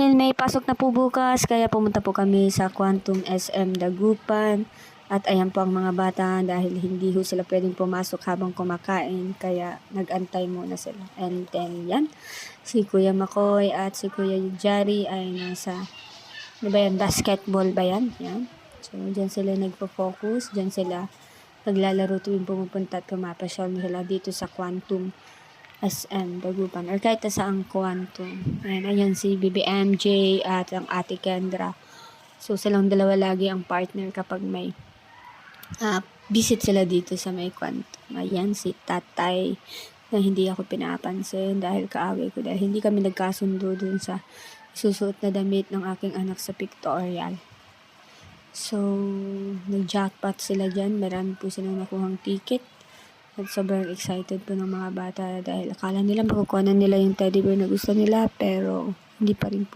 dahil may pasok na po bukas, kaya pumunta po kami sa Quantum SM Dagupan. At ayan po ang mga bata dahil hindi ho sila pwedeng pumasok habang kumakain, kaya nag-antay muna sila. And then yan, si Kuya Makoy at si Kuya Jari ay nasa, ano ba yan, basketball ba yan? Yan. So dyan sila nagpo-focus, dyan sila naglalaro tuwing pumupunta at pumapasyal sila dito sa Quantum SM Dagupan or kahit saang Quantum. Ayan si BBMJ at ang Ate Kendra. So silang dalawa lagi ang partner kapag may visit sila dito sa may Quantum. Ayan si Tatay na hindi ako pinapansin dahil kaaway ko dahil hindi kami nagkasundo dun sa susuot na damit ng aking anak sa pictorial. So, nag-jackpot sila dyan. Marami po silang nakuhang ticket. At sobrang excited po ng mga bata dahil akala nila makukuha na nila yung teddy bear na gusto nila pero hindi pa rin po.